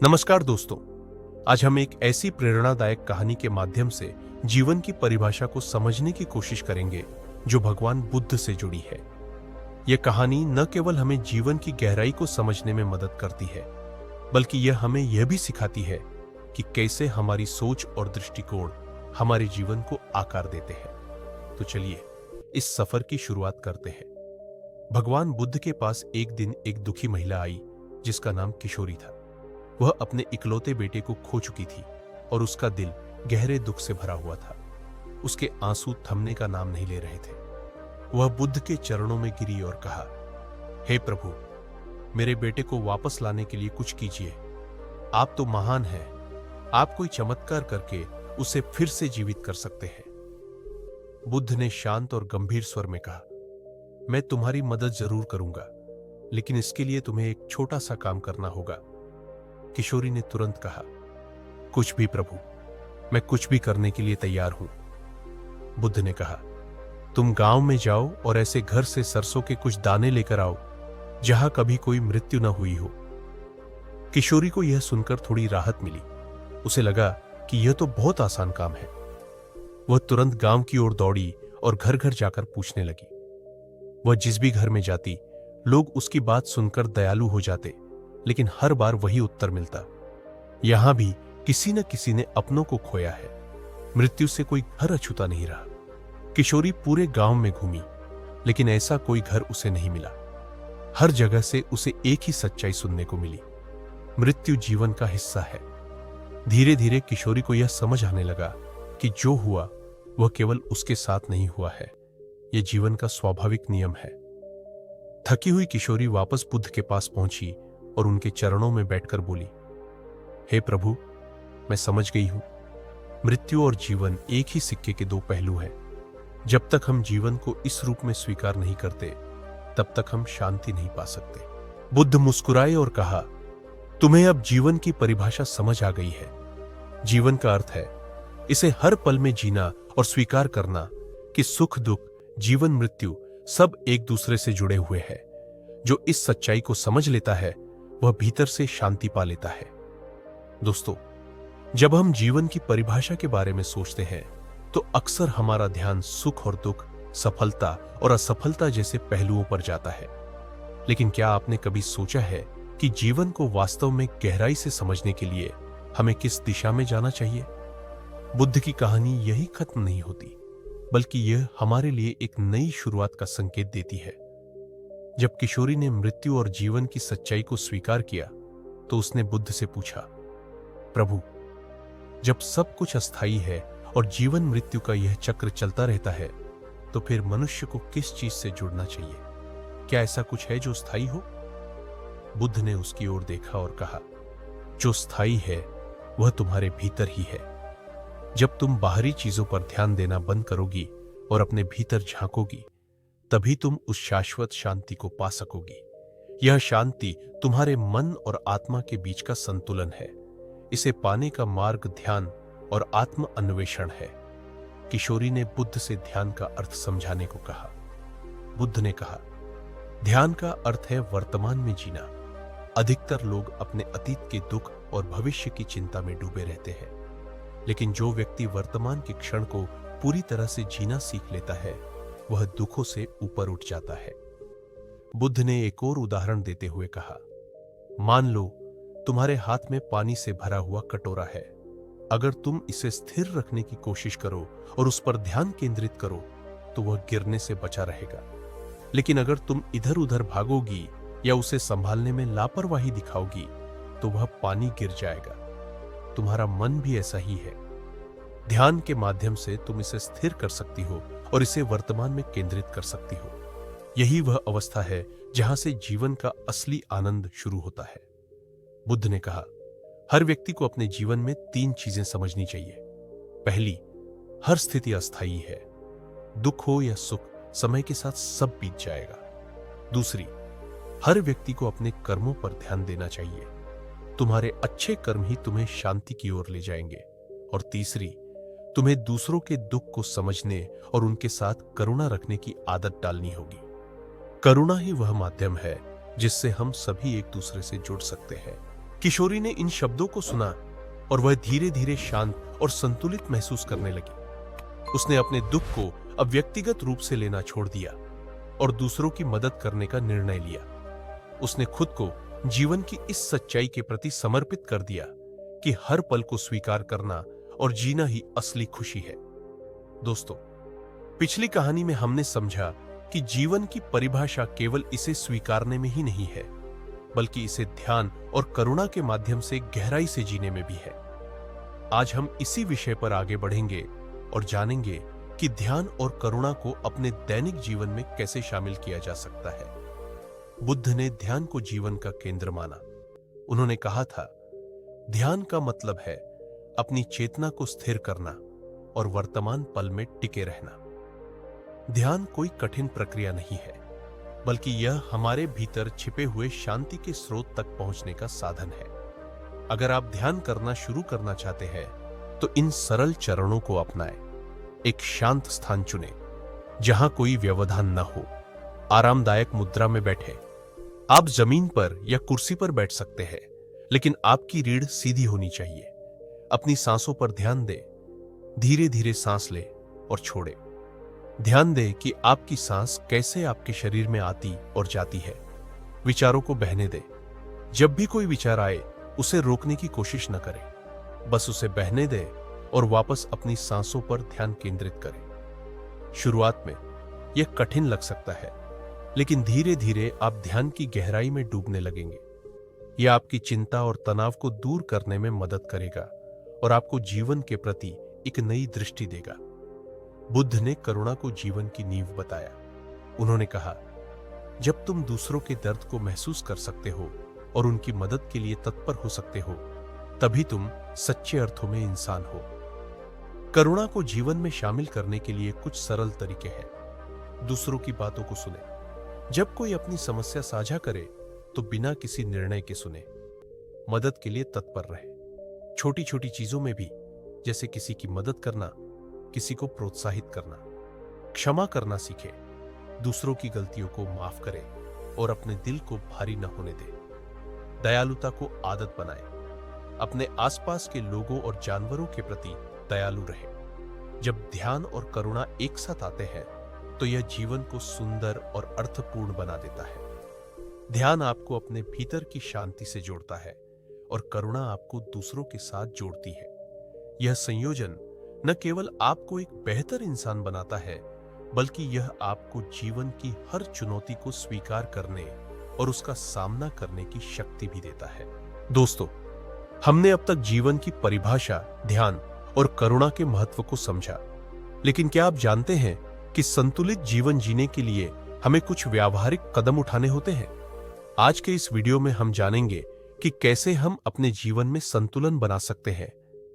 नमस्कार दोस्तों। आज हम एक ऐसी प्रेरणादायक कहानी के माध्यम से जीवन की परिभाषा को समझने की कोशिश करेंगे जो भगवान बुद्ध से जुड़ी है। यह कहानी न केवल हमें जीवन की गहराई को समझने में मदद करती है, बल्कि यह हमें यह भी सिखाती है कि कैसे हमारी सोच और दृष्टिकोण हमारे जीवन को आकार देते हैं। तो चलिए इस सफर की शुरुआत करते हैं। भगवान बुद्ध के पास एक दिन एक दुखी महिला आई जिसका नाम किशोरी था। वह अपने इकलौते बेटे को खो चुकी थी और उसका दिल गहरे दुख से भरा हुआ था। उसके आंसू थमने का नाम नहीं ले रहे थे। वह बुद्ध के चरणों में गिरी और कहा, हे प्रभु, मेरे बेटे को वापस लाने के लिए कुछ कीजिए। आप तो महान हैं। आप कोई चमत्कार करके उसे फिर से जीवित कर सकते हैं। बुद्ध ने शांत और गंभीर स्वर में कहा, मैं तुम्हारी मदद जरूर करूंगा, लेकिन इसके लिए तुम्हें एक छोटा सा काम करना होगा। किशोरी ने तुरंत कहा, कुछ भी प्रभु, मैं कुछ भी करने के लिए तैयार हूं। बुद्ध ने कहा, तुम गांव में जाओ और ऐसे घर से सरसों के कुछ दाने लेकर आओ जहां कभी कोई मृत्यु न हुई हो। किशोरी को यह सुनकर थोड़ी राहत मिली। उसे लगा कि यह तो बहुत आसान काम है। वह तुरंत गांव की ओर दौड़ी और घर घर जाकर पूछने लगी। वह जिस भी घर में जाती, लोग उसकी बात सुनकर दयालु हो जाते, लेकिन हर बार वही उत्तर मिलता, यहां भी किसी न किसी ने अपनों को खोया है। मृत्यु से कोई घर अछूता नहीं रहा। किशोरी पूरे गांव में घूमी, लेकिन ऐसा कोई घर उसे नहीं मिला। हर जगह से उसे एक ही सच्चाई सुनने को मिली, मृत्यु जीवन का हिस्सा है। धीरे धीरे किशोरी को यह समझ आने लगा कि जो हुआ वह केवल उसके साथ नहीं हुआ है, यह जीवन का स्वाभाविक नियम है। थकी हुई किशोरी वापस बुद्ध के पास पहुंची और उनके चरणों में बैठकर बोली, हे प्रभु, मैं समझ गई हूं। मृत्यु और जीवन एक ही सिक्के के दो पहलू हैं। जब तक हम जीवन को इस रूप में स्वीकार नहीं करते, तब तक हम शांति नहीं पा सकते। बुद्ध मुस्कुराए और कहा, तुम्हें अब जीवन की परिभाषा समझ आ गई है। जीवन का अर्थ है इसे हर पल में जीना और स्वीकार करना कि सुख दुख, जीवन मृत्यु सब एक दूसरे से जुड़े हुए हैं। जो इस सच्चाई को समझ लेता है वह भीतर से शांति पा लेता है। दोस्तों, जब हम जीवन की परिभाषा के बारे में सोचते हैं तो अक्सर हमारा ध्यान सुख और दुख, सफलता और असफलता जैसे पहलुओं पर जाता है। लेकिन क्या आपने कभी सोचा है कि जीवन को वास्तव में गहराई से समझने के लिए हमें किस दिशा में जाना चाहिए? बुद्ध की कहानी यही खत्म नहीं होती, बल्कि यह हमारे लिए एक नई शुरुआत का संकेत देती है। जब किशोरी ने मृत्यु और जीवन की सच्चाई को स्वीकार किया तो उसने बुद्ध से पूछा, प्रभु, जब सब कुछ अस्थायी है और जीवन मृत्यु का यह चक्र चलता रहता है, तो फिर मनुष्य को किस चीज से जुड़ना चाहिए? क्या ऐसा कुछ है जो स्थायी हो? बुद्ध ने उसकी ओर देखा और कहा, जो स्थायी है वह तुम्हारे भीतर ही है। जब तुम बाहरी चीजों पर ध्यान देना बंद करोगी और अपने भीतर झांकोगी, तभी तुम उस शाश्वत शांति को पा सकोगी। यह शांति तुम्हारे मन और आत्मा के बीच का संतुलन है। इसे पाने का मार्ग ध्यान और आत्म अन्वेषण है। किशोरी ने बुद्ध से ध्यान का अर्थ समझाने को कहा। बुद्ध ने कहा, ध्यान का अर्थ है वर्तमान में जीना। अधिकतर लोग अपने अतीत के दुख और भविष्य की चिंता में डूबे रहते हैं, लेकिन जो व्यक्ति वर्तमान के क्षण को पूरी तरह से जीना सीख लेता है, वह दुखों से ऊपर उठ जाता है। बुद्ध ने एक और उदाहरण देते हुए कहा, मान लो तुम्हारे हाथ में पानी से भरा हुआ कटोरा है। अगर तुम इसे स्थिर रखने की कोशिश करो और उस पर ध्यान केंद्रित करो तो वह गिरने से बचा रहेगा। लेकिन अगर तुम इधर उधर भागोगी या उसे संभालने में लापरवाही दिखाओगी तो वह पानी गिर जाएगा। तुम्हारा मन भी ऐसा ही है। ध्यान के माध्यम से तुम इसे स्थिर कर सकती हो और इसे वर्तमान में केंद्रित कर सकती हो। यही वह अवस्था है जहां से जीवन का असली आनंद शुरू होता है। बुद्ध ने कहा, हर व्यक्ति को अपने जीवन में 3 चीजें समझनी चाहिए। पहली, हर स्थिति अस्थायी है। दुख हो या सुख, समय के साथ सब बीत जाएगा। दूसरी, हर व्यक्ति को अपने कर्मों पर ध्यान देना चाहिए। तुम्हारे अच्छे कर्म ही तुम्हें शांति की ओर ले जाएंगे। और तीसरी, तुम्हें दूसरों के दुख को समझने और उनके साथ करुणा रखने की आदत डालनी होगी। करुणा ही वह माध्यम है जिससे हम सभी एक दूसरे से जुड़ सकते हैं। किशोरी ने इन शब्दों को सुना और वह धीरे धीरे शांत और संतुलित महसूस करने लगी। उसने अपने दुख को अब व्यक्तिगत रूप से लेना छोड़ दिया और दूसरों की मदद करने का निर्णय लिया। उसने खुद को जीवन की इस सच्चाई के प्रति समर्पित कर दिया कि हर पल को स्वीकार करना और जीना ही असली खुशी है। दोस्तों, पिछली कहानी में हमने समझा कि जीवन की परिभाषा केवल इसे स्वीकारने में ही नहीं है, बल्कि इसे ध्यान और करुणा के माध्यम से गहराई से जीने में भी है। आज हम इसी विषय पर आगे बढ़ेंगे और जानेंगे कि ध्यान और करुणा को अपने दैनिक जीवन में कैसे शामिल किया जा सकता है। बुद्ध ने ध्यान को जीवन का केंद्र माना। उन्होंने कहा था, ध्यान का मतलब है अपनी चेतना को स्थिर करना और वर्तमान पल में टिके रहना। ध्यान कोई कठिन प्रक्रिया नहीं है, बल्कि यह हमारे भीतर छिपे हुए शांति के स्रोत तक पहुंचने का साधन है। अगर आप ध्यान करना शुरू करना चाहते हैं, तो इन सरल चरणों को अपनाएं। एक शांत स्थान चुनें, जहां कोई व्यवधान न हो। आरामदायक मुद्रा में बैठें। आप जमीन पर या कुर्सी पर बैठ सकते हैं, लेकिन आपकी रीढ़ सीधी होनी चाहिए। अपनी सांसों पर ध्यान दें। धीरे धीरे सांस लें और छोड़ें। ध्यान दें कि आपकी सांस कैसे आपके शरीर में आती और जाती है। विचारों को बहने दें। जब भी कोई विचार आए, उसे रोकने की कोशिश न करें। बस उसे बहने दें और वापस अपनी सांसों पर ध्यान केंद्रित करें। शुरुआत में यह कठिन लग सकता है, लेकिन धीरे धीरे आप ध्यान की गहराई में डूबने लगेंगे। यह आपकी चिंता और तनाव को दूर करने में मदद करेगा और आपको जीवन के प्रति एक नई दृष्टि देगा। बुद्ध ने करुणा को जीवन की नींव बताया। उन्होंने कहा, जब तुम दूसरों के दर्द को महसूस कर सकते हो और उनकी मदद के लिए तत्पर हो सकते हो, तभी तुम सच्चे अर्थों में इंसान हो। करुणा को जीवन में शामिल करने के लिए कुछ सरल तरीके हैं। दूसरों की बातों को सुने। जब कोई अपनी समस्या साझा करे, तो बिना किसी निर्णय के सुने। मदद के लिए तत्पर रहे। छोटी छोटी चीजों में भी, जैसे किसी की मदद करना, किसी को प्रोत्साहित करना। क्षमा करना सीखे। दूसरों की गलतियों को माफ करें और अपने दिल को भारी न होने दें। दयालुता को आदत बनाएं। अपने आसपास के लोगों और जानवरों के प्रति दयालु रहें। जब ध्यान और करुणा एक साथ आते हैं, तो यह जीवन को सुंदर और अर्थपूर्ण बना देता है। ध्यान आपको अपने भीतर की शांति से जोड़ता है और करुणा आपको दूसरों के साथ जोड़ती है। यह संयोजन न केवल आपको एक बेहतर इंसान बनाता है, बल्कि यह आपको जीवन की हर चुनौती को स्वीकार करने और उसका सामना करने की शक्ति भी देता है। दोस्तों, हमने अब तक जीवन की परिभाषा, ध्यान और करुणा के महत्व को समझा। लेकिन क्या आप जानते हैं कि संतुलित जीवन जीने के लिए हमें कुछ व्यावहारिक कदम उठाने होते हैं? आज के इस वीडियो में हम जानेंगे कि कैसे हम अपने जीवन में संतुलन बना सकते हैं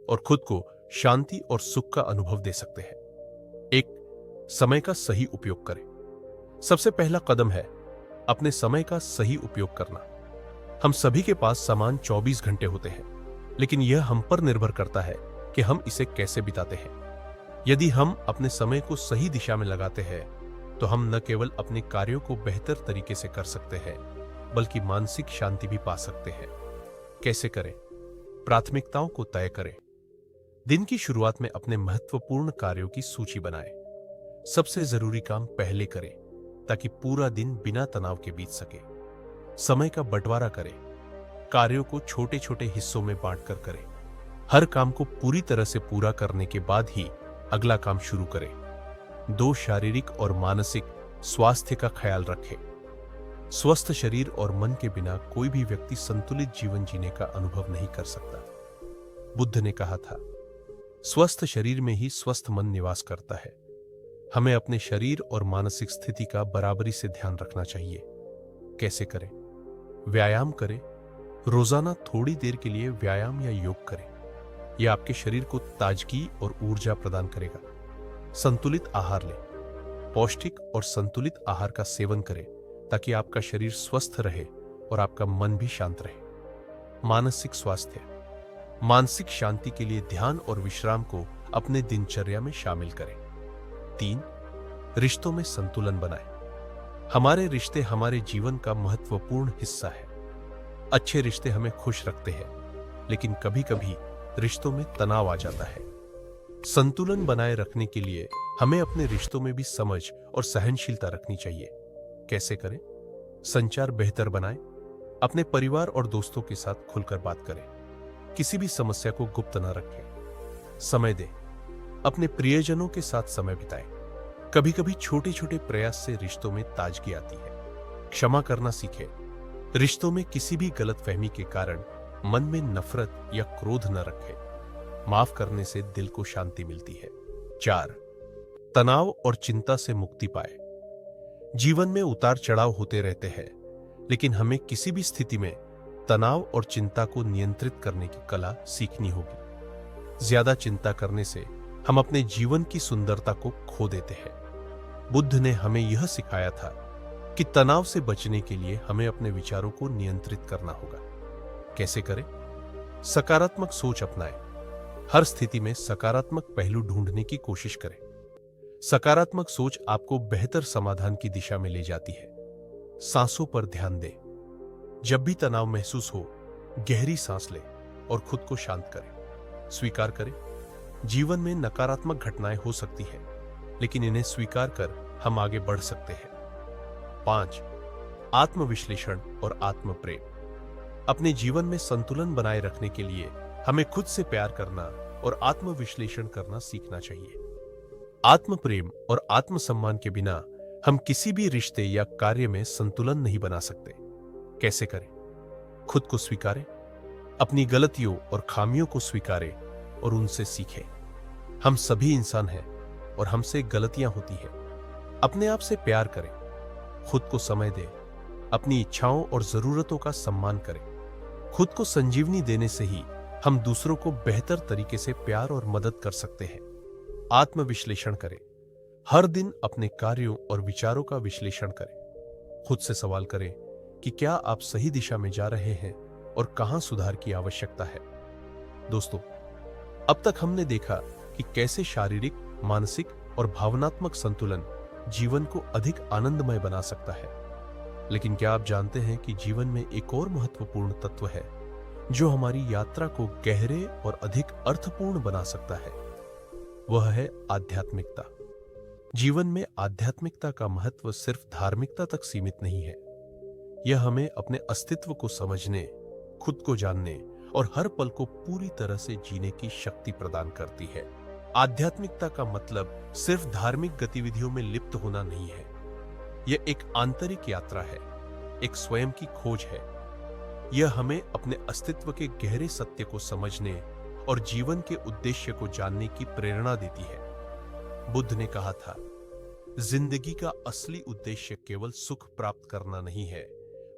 और खुद को शांति और सुख का अनुभव दे सकते हैं। एक, समय का सही उपयोग करें। सबसे पहला कदम है अपने समय का सही उपयोग करना। हम सभी के पास समान 24 घंटे होते हैं, लेकिन यह हम पर निर्भर करता है कि हम इसे कैसे बिताते हैं। यदि हम अपने समय को सही दिशा में लगाते हैं, तो हम न केवल अपने कार्यों को बेहतर तरीके से कर सकते हैं, बल्कि मानसिक शांति भी पा सकते हैं। कैसे करें? प्राथमिकताओं को तय करें। दिन की शुरुआत में अपने महत्वपूर्ण कार्यों की सूची बनाएं। सबसे जरूरी काम पहले करें, ताकि पूरा दिन बिना तनाव के बीत सके। समय का बंटवारा करें। कार्यों को छोटे छोटे हिस्सों में बांटकर करें। हर काम को पूरी तरह से पूरा करने के बाद ही अगला काम शुरू करें। 2, शारीरिक और मानसिक स्वास्थ्य का ख्याल रखें। स्वस्थ शरीर और मन के बिना कोई भी व्यक्ति संतुलित जीवन जीने का अनुभव नहीं कर सकता। बुद्ध ने कहा था, स्वस्थ शरीर में ही स्वस्थ मन निवास करता है। हमें अपने शरीर और मानसिक स्थिति का बराबरी से ध्यान रखना चाहिए। कैसे करें? व्यायाम करें। रोजाना थोड़ी देर के लिए व्यायाम या योग करें। यह आपके शरीर को ताजगी और ऊर्जा प्रदान करेगा। संतुलित आहार लें। पौष्टिक और संतुलित आहार का सेवन करें, ताकि आपका शरीर स्वस्थ रहे और आपका मन भी शांत रहे। मानसिक स्वास्थ्य। मानसिक शांति के लिए ध्यान और विश्राम को अपने दिनचर्या में शामिल करें। 3, रिश्तों में संतुलन बनाएं। हमारे रिश्ते हमारे जीवन का महत्वपूर्ण हिस्सा है। अच्छे रिश्ते हमें खुश रखते हैं, लेकिन कभी कभी रिश्तों में तनाव आ जाता है। संतुलन बनाए रखने के लिए हमें अपने रिश्तों में भी समझ और सहनशीलता रखनी चाहिए। कैसे करें? संचार बेहतर बनाएं, अपने परिवार और दोस्तों के साथ खुलकर बात करें, किसी भी समस्या को गुप्त न रखें। समय दें, अपने प्रियजनों के साथ समय बिताएं। कभी कभी छोटे छोटे प्रयास से रिश्तों में ताजगी आती है। क्षमा करना सीखें, रिश्तों में किसी भी गलतफहमी के कारण मन में नफरत या क्रोध न रखें। माफ करने से दिल को शांति मिलती है। 4. तनाव और चिंता से मुक्ति पाए। जीवन में उतार चढ़ाव होते रहते हैं, लेकिन हमें किसी भी स्थिति में तनाव और चिंता को नियंत्रित करने की कला सीखनी होगी। ज्यादा चिंता करने से हम अपने जीवन की सुंदरता को खो देते हैं। बुद्ध ने हमें यह सिखाया था कि तनाव से बचने के लिए हमें अपने विचारों को नियंत्रित करना होगा। कैसे करें? सकारात्मक सोच अपनाएं। हर स्थिति में सकारात्मक पहलू ढूंढने की कोशिश करें। सकारात्मक सोच आपको बेहतर समाधान की दिशा में ले जाती है। सांसों पर ध्यान दें। जब भी तनाव महसूस हो, गहरी सांस लें और खुद को शांत करें। स्वीकार करें, जीवन में नकारात्मक घटनाएं हो सकती हैं, लेकिन इन्हें स्वीकार कर हम आगे बढ़ सकते हैं। 5. आत्मविश्लेषण और आत्मप्रेम। अपने जीवन में संतुलन बनाए रखने के लिए हमें खुद से प्यार करना और आत्मविश्लेषण करना सीखना चाहिए। आत्मप्रेम और आत्मसम्मान के बिना हम किसी भी रिश्ते या कार्य में संतुलन नहीं बना सकते। कैसे करें? खुद को स्वीकारें, अपनी गलतियों और खामियों को स्वीकारें और उनसे सीखें। हम सभी इंसान हैं और हमसे गलतियां होती हैं। अपने आप से प्यार करें, खुद को समय दें, अपनी इच्छाओं और जरूरतों का सम्मान करें। खुद को संजीवनी देने से ही हम दूसरों को बेहतर तरीके से प्यार और मदद कर सकते हैं। आत्मविश्लेषण करें। हर दिन अपने कार्यों और विचारों का विश्लेषण करें। खुद से सवाल करें कि क्या आप सही दिशा में जा रहे हैं और कहां सुधार की आवश्यकता है। दोस्तों, अब तक हमने देखा कि कैसे शारीरिक, मानसिक और भावनात्मक संतुलन जीवन को अधिक आनंदमय बना सकता है। लेकिन क्या आप जानते हैं कि जीवन में एक और महत्वपूर्ण तत्व है जो हमारी यात्रा को गहरे और अधिक अर्थपूर्ण बना सकता है? वह है आध्यात्मिकता। जीवन में आध्यात्मिकता का महत्व सिर्फ धार्मिकता तक सीमित नहीं है। यह हमें अपने अस्तित्व को समझने, खुद को जानने और हर पल को पूरी तरह से जीने की शक्ति प्रदान करती है। आध्यात्मिकता का मतलब सिर्फ धार्मिक गतिविधियों में लिप्त होना नहीं है। यह एक आंतरिक यात्रा है, एक स्वयं की खोज है। यह हमें अपने अस्तित्व के गहरे सत्य को समझने और जीवन के उद्देश्य को जानने की प्रेरणा देती है। बुद्ध ने कहा था, जिंदगी का असली उद्देश्य केवल सुख प्राप्त करना नहीं है,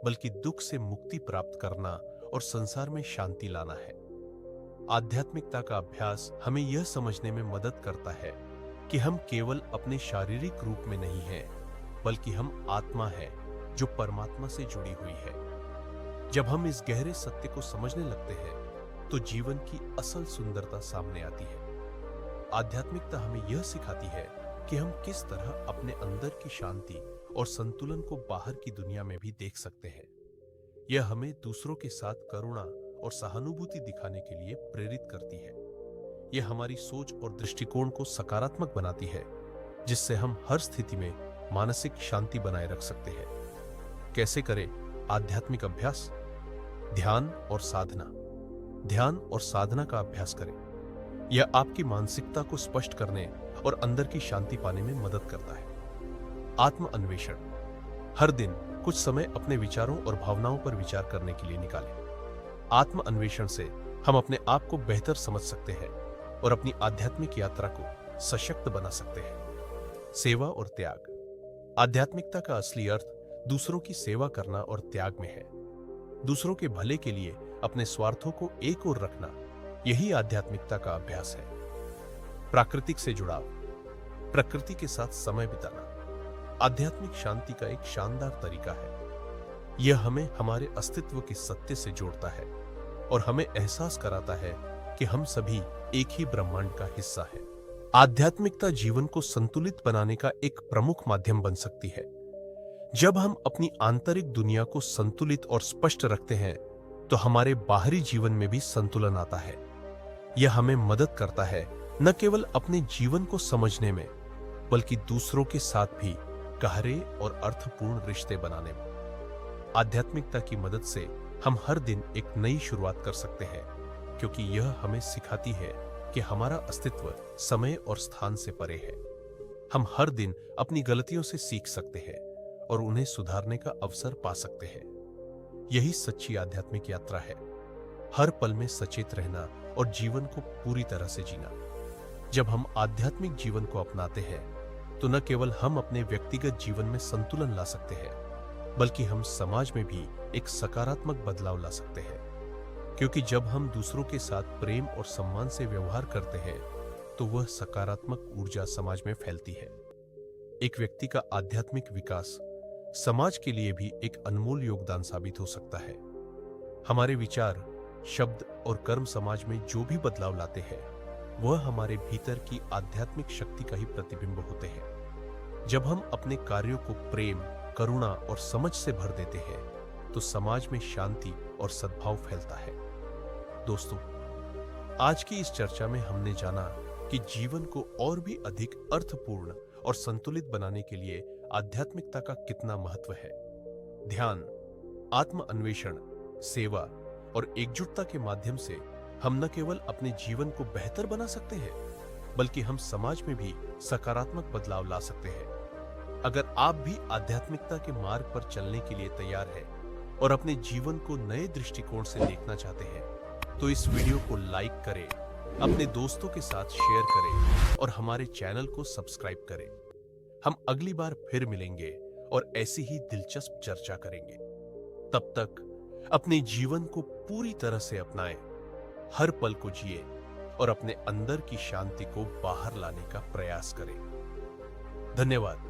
बल्कि दुख से मुक्ति प्राप्त करना और संसार में शांति लाना है। आध्यात्मिकता का अभ्यास हमें यह समझने में मदद करता है कि हम केवल अपने शारीरिक रूप में नहीं हैं, बल्कि हम आत्मा हैं जो परमात्मा से जुड़ी हुई है। जब हम इस गहरे सत्य को समझने लगते हैं, तो जीवन की असल सुंदरता सामने आती है। आध्यात्मिकता हमें यह सिखाती है कि हम किस तरह अपने अंदर की शांति और संतुलन को बाहर की दुनिया में भी देख सकते हैं। यह हमें दूसरों के साथ करुणा और सहानुभूति दिखाने के लिए प्रेरित करती है। यह हमारी सोच और दृष्टिकोण को सकारात्मक बनाती है, जिससे हम हर स्थिति में मानसिक शांति बनाए रख सकते हैं। कैसे करें आध्यात्मिक अभ्यास? ध्यान और साधना। ध्यान और साधना का अभ्यास करें। यह आपकी मानसिकता को स्पष्ट करने और अंदर की शांति पाने में मदद करता है। आत्म अन्वेषण। हर दिन कुछ समय अपने विचारों और भावनाओं पर विचार करने के लिए निकालें। आत्म अन्वेषण से हम अपने आप को बेहतर समझ सकते हैं और अपनी आध्यात्मिक यात्रा को सशक्त बना सकते हैं। सेवा और त्याग। आध्यात्मिकता का असली अर्थ दूसरों की सेवा करना और त्याग में है। दूसरों के भले के लिए अपने स्वार्थों को एक ओर रखना, यही आध्यात्मिकता का अभ्यास है। प्राकृतिक से जुड़ाव। प्रकृति के साथ समय बिताना आध्यात्मिक शांति का एक शानदार तरीका है। यह हमें हमारे अस्तित्व के सत्य से जोड़ता है और हमें एहसास कराता है कि हम सभी एक ही ब्रह्मांड का हिस्सा हैं। आध्यात्मिकता जीवन को संतुलित बनाने का एक प्रमुख माध्यम बन सकती है। जब हम अपनी आंतरिक दुनिया को संतुलित और स्पष्ट रखते हैं, तो हमारे बाहरी जीवन में भी संतुलन आता है। यह हमें मदद करता है न केवल अपने जीवन को समझने में, बल्कि दूसरों के साथ भी गहरे और अर्थपूर्ण रिश्ते बनाने में। आध्यात्मिकता की मदद से हम हर दिन एक नई शुरुआत कर सकते हैं, क्योंकि यह हमें सिखाती है कि हमारा अस्तित्व समय और स्थान से परे है। हम हर दिन अपनी गलतियों से सीख सकते हैं और उन्हें सुधारने का अवसर पा सकते हैं। यही सच्ची आध्यात्मिक यात्रा है, हर पल में सचेत रहना और जीवन को पूरी तरह से जीना। जब हम आध्यात्मिक जीवन को अपनाते हैं तो न केवल हम अपने व्यक्तिगत जीवन में संतुलन ला सकते हैं, बल्कि हम समाज में भी एक सकारात्मक बदलाव ला सकते हैं। क्योंकि जब हम दूसरों के साथ प्रेम और सम्मान से व्यवहार करते हैं तो वह सकारात्मक ऊर्जा समाज में फैलती है। एक व्यक्ति का आध्यात्मिक विकास समाज के लिए भी एक अनमोल योगदान साबित हो सकता है। हमारे विचार, शब्द और कर्म समाज में जो भी बदलाव लाते हैं वह हमारे भीतर की आध्यात्मिक शक्ति का ही प्रतिबिंब होते हैं। जब हम अपने कार्यों को प्रेम, करुणा और समझ से भर देते हैं तो समाज में शांति और सद्भाव फैलता है। दोस्तों, आज की इस चर्चा में हमने जाना कि जीवन को और भी अधिक अर्थपूर्ण और संतुलित बनाने के लिए आध्यात्मिकता का कितना महत्व है। ध्यान, आत्म अन्वेषण, सेवा और एकजुटता के माध्यम से हम न केवल अपने जीवन को बेहतर बना सकते हैं, बल्कि हम समाज में भी सकारात्मक बदलाव ला सकते हैं। अगर आप भी आध्यात्मिकता के मार्ग पर चलने के लिए तैयार हैं और अपने जीवन को नए दृष्टिकोण से देखना चाहते हैं, तो इस वीडियो को लाइक करें, अपने दोस्तों के साथ शेयर करें और हमारे चैनल को सब्सक्राइब करें। हम अगली बार फिर मिलेंगे और ऐसी ही दिलचस्प चर्चा करेंगे। तब तक अपने जीवन को पूरी तरह से अपनाएं, हर पल को जिए और अपने अंदर की शांति को बाहर लाने का प्रयास करें। धन्यवाद।